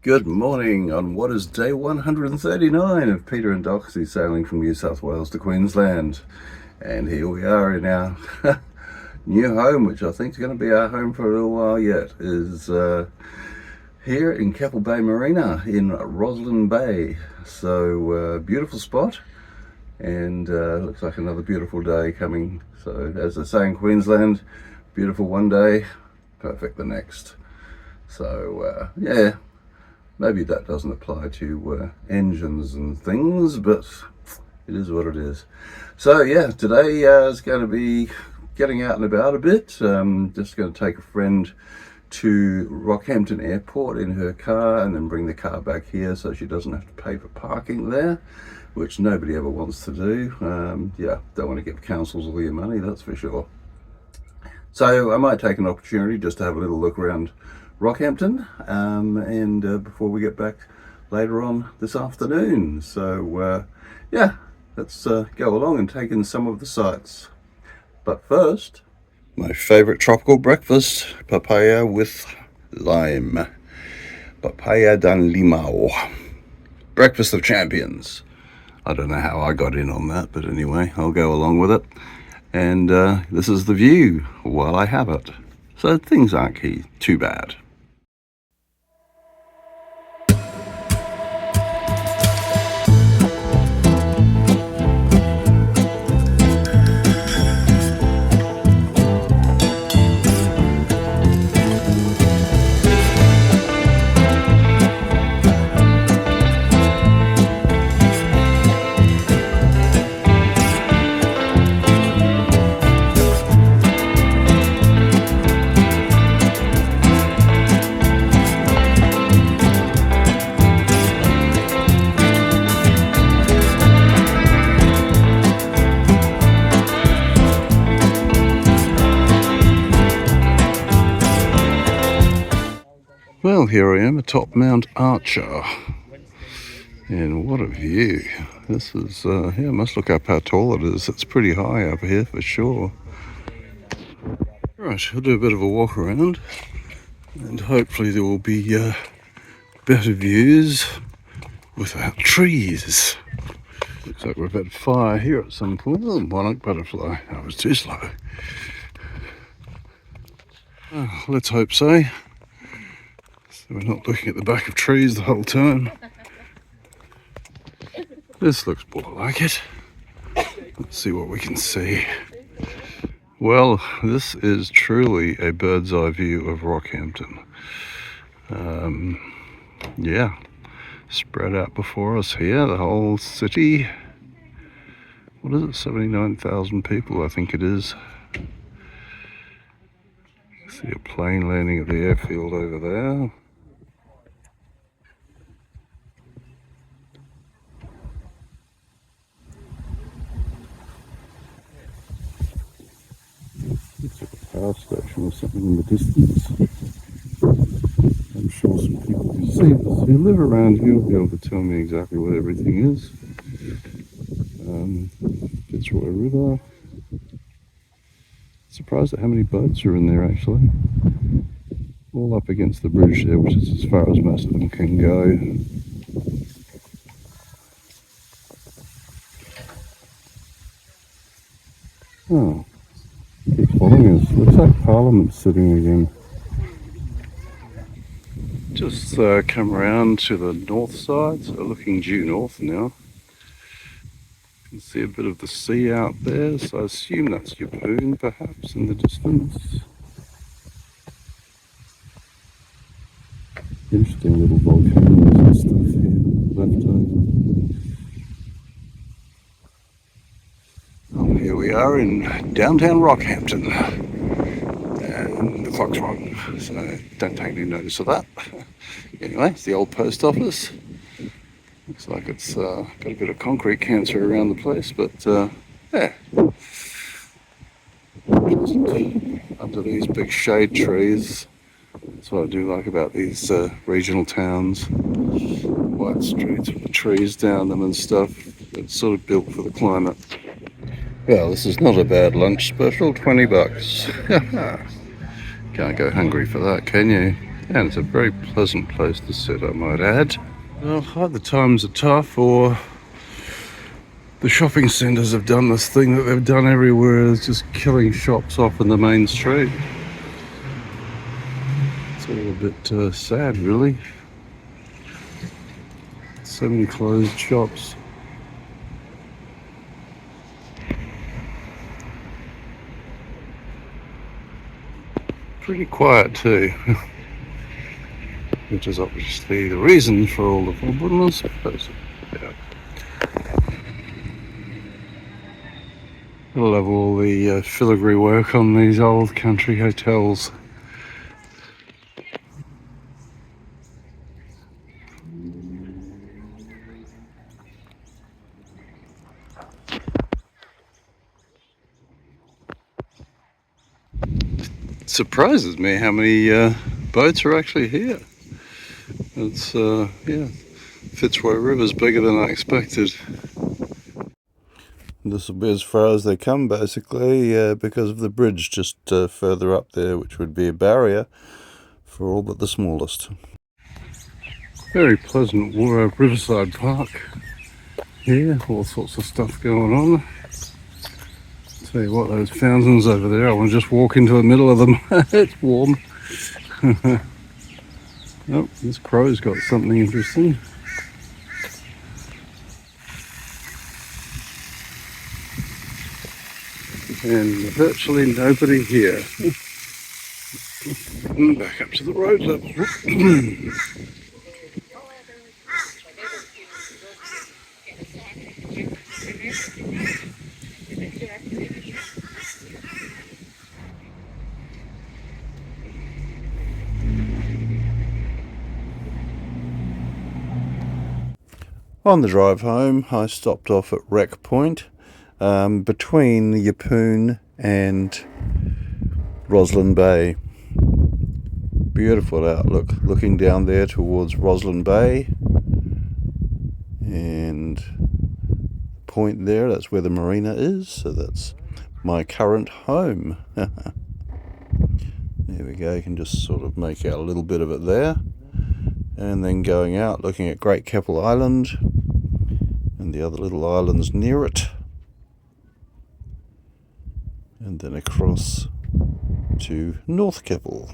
Good morning on what is day 139 of Peter and Doxie sailing from New South Wales to Queensland. And here we are in our new home, which I think is going to be our home for a little while yet, is here in Keppel Bay Marina in Rosslyn Bay. So beautiful spot, and looks like another beautiful day coming. So as they say in Queensland, beautiful one day, perfect the next. So yeah, maybe that doesn't apply to engines and things, but it is what it is. So yeah, today is going to be getting out and about a bit. Just going to take a friend to Rockhampton Airport in her car and then bring the car back here so she doesn't have to pay for parking there, which nobody ever wants to do. Yeah, don't want to give councils all your money, that's for sure. So I might take an opportunity just to have a little look around Rockhampton and before we get back later on this afternoon. So yeah, let's go along and take in some of the sights. But first, my favorite tropical breakfast, papaya with lime. Papaya dan limao. Breakfast of champions. I don't know how I got in on that, but anyway, I'll go along with it. And this is the view while I have it. So things aren't too bad. Well, here I am atop Mount Archer, and what a view. This is, yeah, must look up how tall it is. It's pretty high up here for sure. Right, I'll do a bit of a walk around, and hopefully there will be better views without trees. Looks like we've had fire here at some point. Oh, monarch butterfly, that was too slow. Oh, let's hope so. So we're not looking at the back of trees the whole time. This looks more like it. Let's see what we can see. Well, this is truly a bird's eye view of Rockhampton. Yeah, spread out before us here, the whole city. What is it, 79,000 people, I think it is. See a plane landing at the airfield over there. Looks like a power station or something in the distance. I'm sure some people who see this, who live around here, will be able to tell me exactly what everything is. Fitzroy River. Surprised at how many boats are in there actually. All up against the bridge there, which is as far as most of them can go. Oh, keep following us. Looks like Parliament's sitting again. Just come around to the north side, so looking due north now. You can see a bit of the sea out there, so I assume that's Yeppoon perhaps in the distance. Interesting little volcanoes and stuff here left over. Oh, here we are in downtown Rockhampton. And the clock's wrong, so don't take any notice of that. Anyway, it's the old post office. Looks like it's got a bit of concrete cancer around the place, but yeah. Just under these big shade trees. That's what I do like about these regional towns. White streets with the trees down them and stuff. It's sort of built for the climate. Well, this is not a bad lunch special, $20. Can't go hungry for that, can you? And it's a very pleasant place to sit, I might add. Well, either times are tough or the shopping centres have done this thing that they've done everywhere, is just killing shops off in the main street. It's all a bit sad, really. So many closed shops. Pretty quiet too, which is obviously the reason for all the problem, I suppose. Yeah. I love all the filigree work on these old country hotels. It surprises me how many boats are actually here. It's yeah, Fitzroy River's bigger than I expected. This will be as far as they come, basically, because of the bridge just further up there, which would be a barrier for all but the smallest. Very pleasant riverside park here, all sorts of stuff going on. Tell you what, those fountains over there, I want to just walk into the middle of them. It's warm. Oh, this crow's got something interesting. And virtually nobody here. Back up to the road level. On the drive home, I stopped off at Wreck Point, between Yeppoon and Rosslyn Bay. Beautiful outlook, looking down there towards Rosslyn Bay, and point there, that's where the marina is, so that's my current home. There we go, you can just sort of make out a little bit of it there. And then going out, looking at Great Keppel Island and the other little islands near it. And then across to North Keppel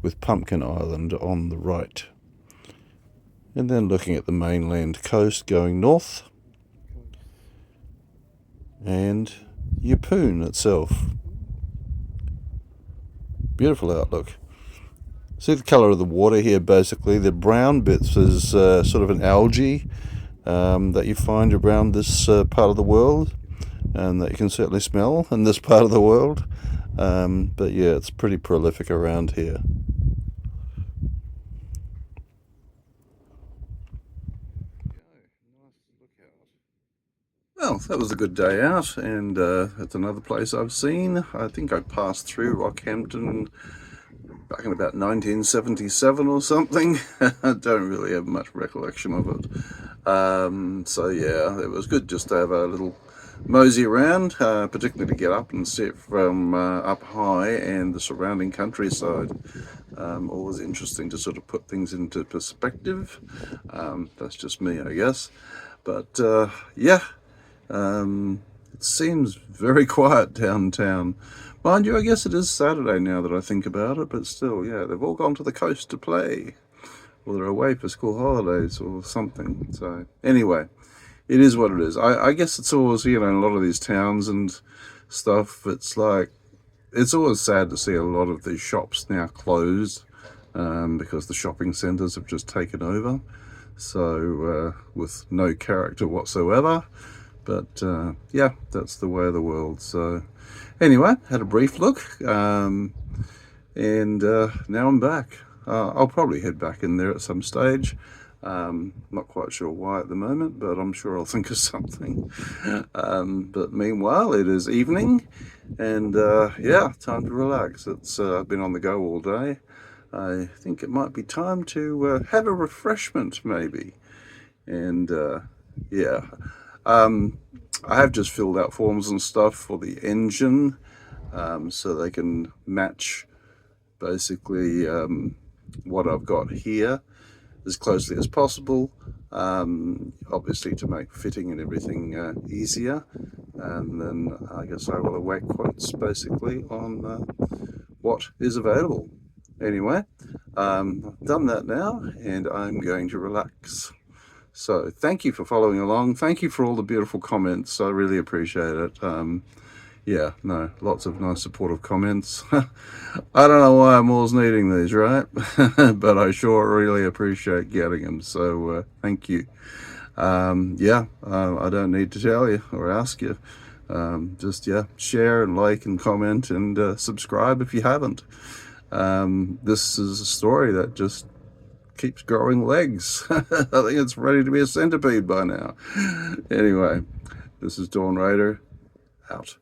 with Pumpkin Island on the right. And then looking at the mainland coast going north. And Yeppoon itself. Beautiful outlook. See the colour of the water here, basically. The brown bits is sort of an algae that you find around this part of the world, and that you can certainly smell in this part of the world. But yeah, it's pretty prolific around here. Well, that was a good day out, and it's another place I've seen. I think I passed through Rockhampton back in about 1977 or something. I don't really have much recollection of it. So yeah, it was good just to have a little mosey around, particularly to get up and see it from up high and the surrounding countryside. Always interesting to sort of put things into perspective. That's just me, I guess. But yeah, it seems very quiet downtown. Mind you, I guess it is Saturday now that I think about it, but still, yeah, they've all gone to the coast to play, or they're away for school holidays or something. So anyway, it is what it is. I guess it's always, you know, in a lot of these towns and stuff, it's like, it's always sad to see a lot of these shops now closed, because the shopping centres have just taken over, so with no character whatsoever. But yeah, that's the way of the world. So anyway, had a brief look, and now I'm back. I'll probably head back in there at some stage. Not quite sure why at the moment, but I'm sure I'll think of something. But meanwhile, it is evening, and yeah, time to relax. It's I've been on the go all day. I think it might be time to have a refreshment, maybe. And yeah. I have just filled out forms and stuff for the engine, so they can match basically what I've got here as closely as possible, obviously to make fitting and everything easier. And then I guess I will await quotes basically on what is available. Anyway, I've done that now and I'm going to relax. So thank you for following along. Thank you for all the beautiful comments. I really appreciate it. Yeah, no, lots of nice supportive comments. I don't know why I'm always needing these, right? But I sure really appreciate getting them. So thank you. Yeah, I don't need to tell you or ask you. Just, yeah, share and like and comment and subscribe if you haven't. This is a story that just keeps growing legs. I think it's ready to be a centipede by now. Anyway, this is Dawn Raider, out.